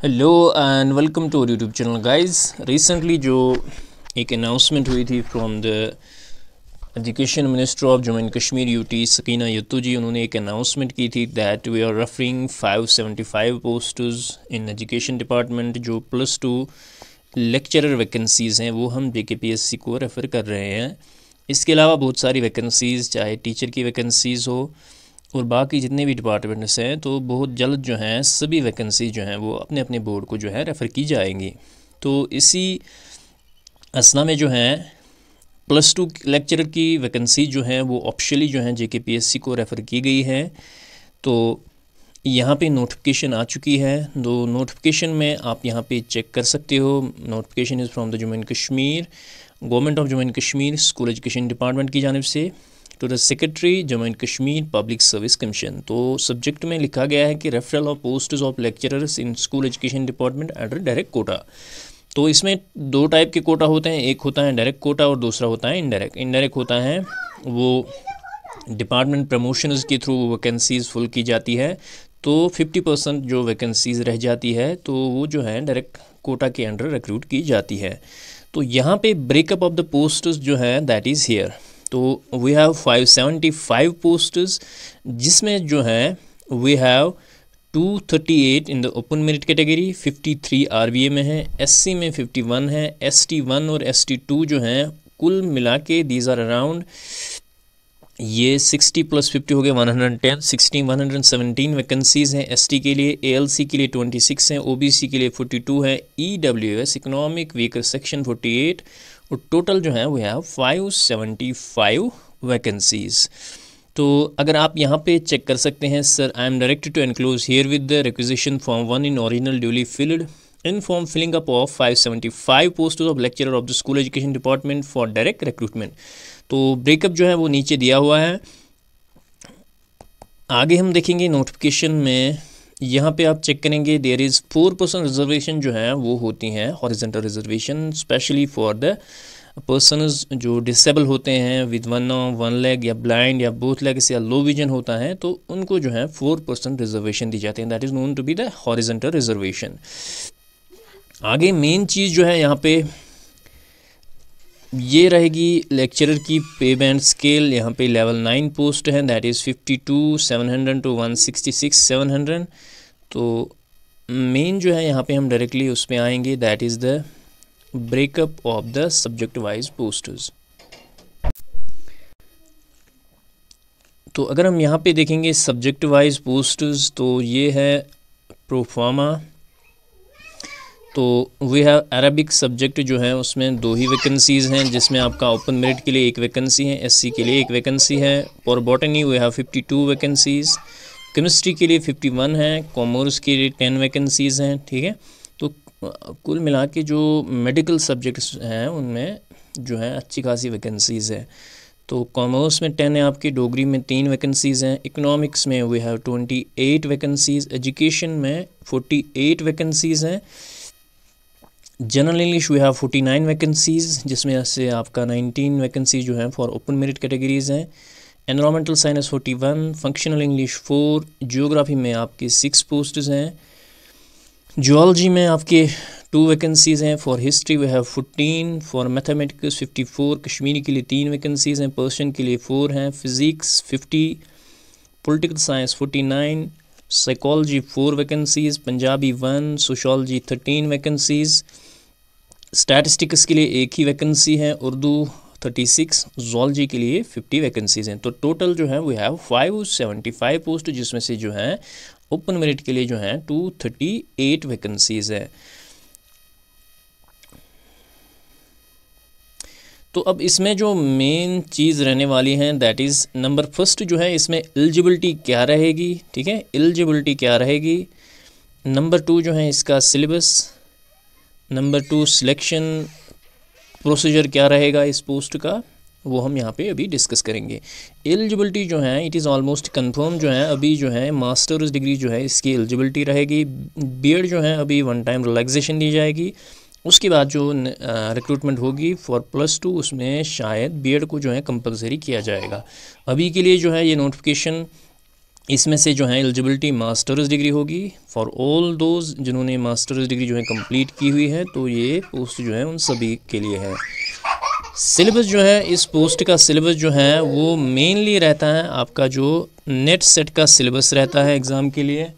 Hello and welcome to YouTube channel guys. Recently जो एक announcement हुई थी from the education minister of Jammu and Kashmir UT Sakina Yattoo ji, उन्होंने एक अनाउंसमेंट की थी that we are referring 575 posts in education department. जो +2 लेक्चरर वैकेंसीज़ हैं वो हम JKPSC को रेफ़र कर रहे हैं। इसके अलावा बहुत सारी वैकेंसीज़, चाहे टीचर की वैकेंसीज़ हो और बाकी जितने भी डिपार्टमेंट्स हैं, तो बहुत जल्द जो हैं सभी वैकेंसी जो हैं वो अपने अपने बोर्ड को जो है रेफ़र की जाएंगी। तो इसी असना में जो है +2 लेक्चरर की वैकेंसी जो है वो ऑप्शनली जो है JKPSC को रेफ़र की गई है। तो यहाँ पे नोटिफिकेशन आ चुकी है। दो नोटिफिकेशन में आप यहाँ पे चेक कर सकते हो। Notification is from the Jammu and Kashmir government of Jammu and Kashmir school education department की जानिब से to the secretary Jammu and Kashmir public service commission. तो सब्जेक्ट में लिखा गया है कि referral of posts of lecturers in school education department under direct quota. तो इसमें दो टाइप के कोटा होते हैं, एक होता है डायरेक्ट कोटा और दूसरा होता है इनडायरेक्ट। इनडायरेक्ट होता है वो डिपार्टमेंट प्रमोशंस के थ्रू वैकेंसीज़ फुल की जाती है, तो 50% जो वैकेंसीज़ रह जाती है तो वो जो है डायरेक्ट कोटा के अंडर रिक्रूट की जाती है। तो यहाँ पे ब्रेकअप ऑफ द पोस्ट्स जो है दैट इज़ हियर। तो वी हैव 575 पोस्ट्स, जिसमें जो है we have 238 in the open merit category, 53 RVA में है, SC में 51 है, ST1 और ST2 जो हैं कुल मिला के दीज आर अराउंड ये 60 + 50 हो गए 110, 117 वैकेंसीज़ हैं। ST के लिए, ALC के लिए 26 हैं, OBC के लिए 42 है, EWS इकोनॉमिक वीकर सेक्शन 48, और टोटल जो है वो है 575 वैकेंसीज़। तो अगर आप यहाँ पे चेक कर सकते हैं, sir I am directed to enclose here with the requisition form 1 in original duly filled in form filling up of 575 post of lecturer of the school education department for direct recruitment. तो breakup जो है वो नीचे दिया हुआ है। आगे हम देखेंगे नोटिफिकेशन में, यहाँ पे आप चेक करेंगे देयर इज़ 4% रिजर्वेशन जो है वो होती हैं horizontal reservation, specially for the persons जो डिसेबल होते हैं विद वन लेग या ब्लाइंड या बोथ लेग्स या लो विजन होता है, तो उनको जो है 4% रिजर्वेशन दी जाती है। That is known to be the horizontal reservation. आगे मेन चीज़ जो है यहाँ पे ये रहेगी लेक्चरर की पे बैंड स्केल। यहाँ पे लेवल 9 पोस्ट है, दैट इज़ 52,700 टू 166,700। तो मेन जो है यहाँ पे हम डायरेक्टली उस पर आएंगे, that is the breakup of the subject wise posters. तो अगर हम यहाँ पे देखेंगे सब्जेक्ट वाइज पोस्टर्स, तो ये है प्रोफार्मा। तो वी हैव अरबिक सब्जेक्ट जो है उसमें 2 ही वैकेंसीज़ हैं, जिसमें आपका ओपन मेरिट के लिए 1 वैकेंसी है, SC के लिए 1 वैकेंसी है। और botany we have 52 vacancies, chemistry के लिए 51 है, कॉमर्स के लिए 10 वैकेंसीज़ हैं। ठीक है, तो कुल मिला के जो मेडिकल सब्जेक्ट्स हैं उनमें जो है अच्छी खासी वैकेंसीज़ है। तो कॉमर्स में 10 है आपकी, डोगरी में 3 वैकेंसीज़ हैं, इकोनॉमिक्स में वी हैव 28 वैकेंसीज़, एजुकेशन में 48 वैकेंसीज़ हैं, general English we have 49 vacancies, जिसमें से आपका 19 वैकेंसी जो है फॉर ओपन मेरिट कैटेगरीज़ हैं, environmental science 41, functional English 4, geography में आपके 6 पोस्ट्स हैं, जियोलॉजी में आपके 2 वैकेंसीज़ हैं, for history we have 14, for mathematics 54, Kashmiri के लिए 3 वैकेंसीज़ हैं, पर्शियन के लिए 4 हैं, physics 50, political science 49, psychology 4 vacancies, Punjabi 1, sociology 13 vacancies, statistics के लिए 1 ही वैकेंसी है, उर्दू 36, ज़ूलॉजी के लिए 50 वैकेंसीज़ हैं। तो टोटल जो है वी हैव 575 पोस्ट, जिसमें से जो है ओपन मेरिट के लिए जो है 238 वैकेंसीज़ है। तो अब इसमें जो मेन चीज़ रहने वाली हैं दैट इज़ नंबर फर्स्ट जो है इसमें एलिजिबिलिटी क्या रहेगी। ठीक है, एलिजिबिलिटी क्या रहेगी। नंबर 2 जो है इसका सिलेबस। नंबर 2 सिलेक्शन प्रोसीजर क्या रहेगा इस पोस्ट का, वो हम यहाँ पे अभी डिस्कस करेंगे। एलिजिबिलिटी जो है इट इज़ ऑलमोस्ट कंफर्म जो है, अभी जो है मास्टर्स डिग्री जो है इसकी एलिजिबिलिटी रहेगी। बीएड जो है अभी 1 टाइम रिलैक्सेशन दी जाएगी, उसके बाद जो रिक्रूटमेंट होगी फॉर +2 उसमें शायद बीएड को जो है कंपलसरी किया जाएगा। अभी के लिए जो है ये नोटिफिकेशन इसमें से जो है एलिजिबिलिटी मास्टर्स डिग्री होगी फॉर ऑल दोज जिन्होंने मास्टर्स डिग्री जो है कंप्लीट की हुई है, तो ये पोस्ट जो है उन सभी के लिए है। सिलेबस जो है इस पोस्ट का सिलेबस जो है वो मेनली रहता है आपका जो नेट सेट का सिलेबस रहता है एग्ज़ाम के लिए।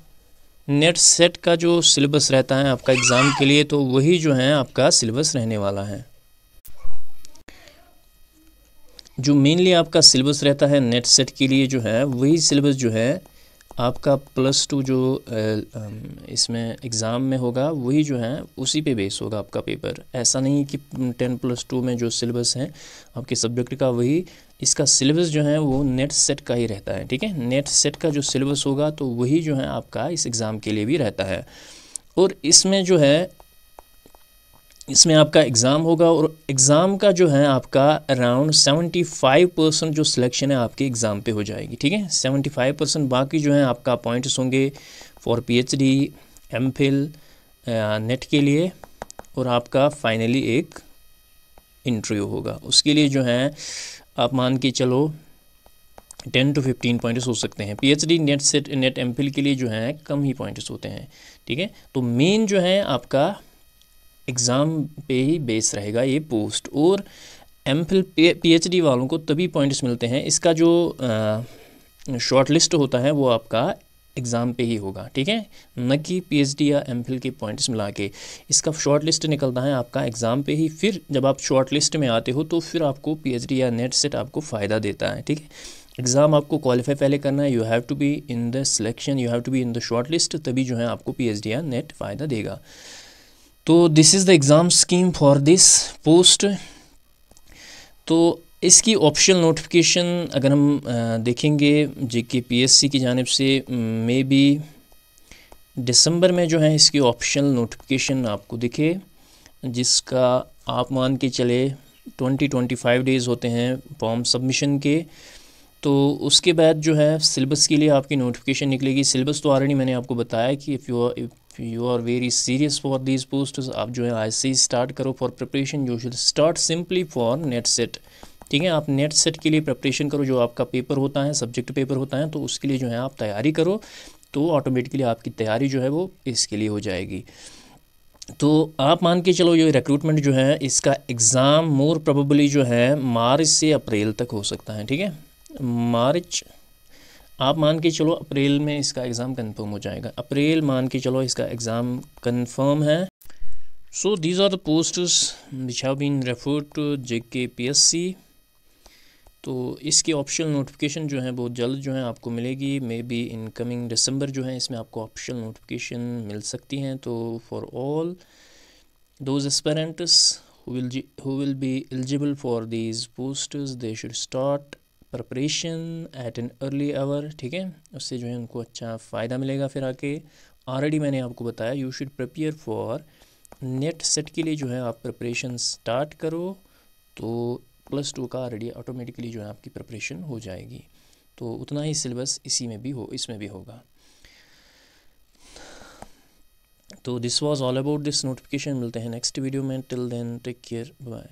नेट सेट का जो सिलेबस रहता है आपका एग्ज़ाम के लिए, तो वही जो है आपका सिलेबस रहने वाला है। जो मेनली आपका सिलेबस रहता है नेट सेट के लिए जो है वही सिलेबस जो है आपका +2 जो इसमें एग्ज़ाम में होगा वही जो है उसी पे बेस होगा आपका पेपर। ऐसा नहीं कि 10+2 में जो सिलेबस है आपके सब्जेक्ट का वही इसका सिलेबस जो है वो नेट सेट का ही रहता है। ठीक है, नेट सेट का जो सिलेबस होगा तो वही जो है आपका इस एग्ज़ाम के लिए भी रहता है। और इसमें जो है इसमें आपका एग्ज़ाम होगा और एग्ज़ाम का जो है आपका अराउंड 75% जो सिलेक्शन है आपके एग्ज़ाम पे हो जाएगी। ठीक है, 75%। बाकी जो है आपका पॉइंट्स होंगे फॉर PhD, MPhil, नेट के लिए, और आपका फाइनली एक इंटरव्यू होगा। उसके लिए जो है आप मान के चलो 10 to 15 पॉइंट्स हो सकते हैं। PhD, net set, net MPhil के लिए जो है कम ही पॉइंट्स होते हैं। ठीक है, तो मेन जो है आपका एग्ज़ाम पे ही बेस रहेगा ये पोस्ट। और MPhil PhD वालों को तभी पॉइंट्स मिलते हैं, इसका जो शॉर्ट लिस्ट होता है वो आपका एग्ज़ाम पे ही होगा। ठीक है, न कि PhD या MPhil के पॉइंट्स मिला के। इसका शॉर्ट लिस्ट निकलता है आपका एग्ज़ाम पे ही। फिर जब आप शॉर्ट लिस्ट में आते हो तो फिर आपको PhD या नेट सेट आपको फ़ायदा देता है। ठीक है, एग्ज़ाम आपको क्वालिफाई पहले करना है, you have to be in the selection, you have to be in the short list, तभी जो है आपको PhD या नेट फ़ायदा देगा। तो this is the exam scheme for this post. तो इसकी ऑप्शनल नोटिफिकेशन अगर हम देखेंगे JK PSC की जानिब से मे बी दिसंबर में जो है इसकी ऑप्शनल नोटिफिकेशन आपको दिखे, जिसका आप मान के चले 20-25 डेज़ होते हैं फॉर्म सबमिशन के। तो उसके बाद जो है सिलेबस के लिए आपकी नोटिफिकेशन निकलेगी। सिलेबस तो ऑलरेडी मैंने आपको बताया कि if you are very serious for these post, आप जो है आज से ही स्टार्ट करो for preparation. You should start simply for NET SET. ठीक है, आप नेट सेट के लिए प्रिपरेशन करो, जो आपका पेपर होता है सब्जेक्ट पेपर होता है, तो उसके लिए जो है आप तैयारी करो, तो ऑटोमेटिकली आपकी तैयारी जो है वो इसके लिए हो जाएगी। तो आप मान के चलो ये रिक्रूटमेंट जो है इसका एग्ज़ाम मोर प्रोबेबली जो है मार्च से अप्रैल तक हो सकता है। ठीक है, मार्च आप मान के चलो अप्रैल में इसका एग्ज़ाम कंफर्म हो जाएगा। अप्रैल मान के चलो इसका एग्ज़ाम कंफर्म है। So these are the posts which have been referred to JK PSC। तो इसकी ऑप्शनल नोटिफिकेशन जो है बहुत जल्द जो है आपको मिलेगी। मे बी इन कमिंग दिसंबर जो है इसमें आपको ऑप्शनल नोटिफिकेशन मिल सकती हैं। तो for all those aspirants who will be eligible for these posts, they should start preparation at an early hour। ठीक है, उससे जो है उनको अच्छा फ़ायदा मिलेगा। फिर आके ऑलरेडी मैंने आपको बताया you should prepare for NET set के लिए जो है आप प्रिपरेशन स्टार्ट करो, तो +2 का ऑलरेडी ऑटोमेटिकली जो है आपकी प्रिपरेशन हो जाएगी। तो उतना ही सिलेबस इसमें भी होगा। तो this was all about this notification. मिलते हैं नेक्स्ट वीडियो में। Till then take care, bye.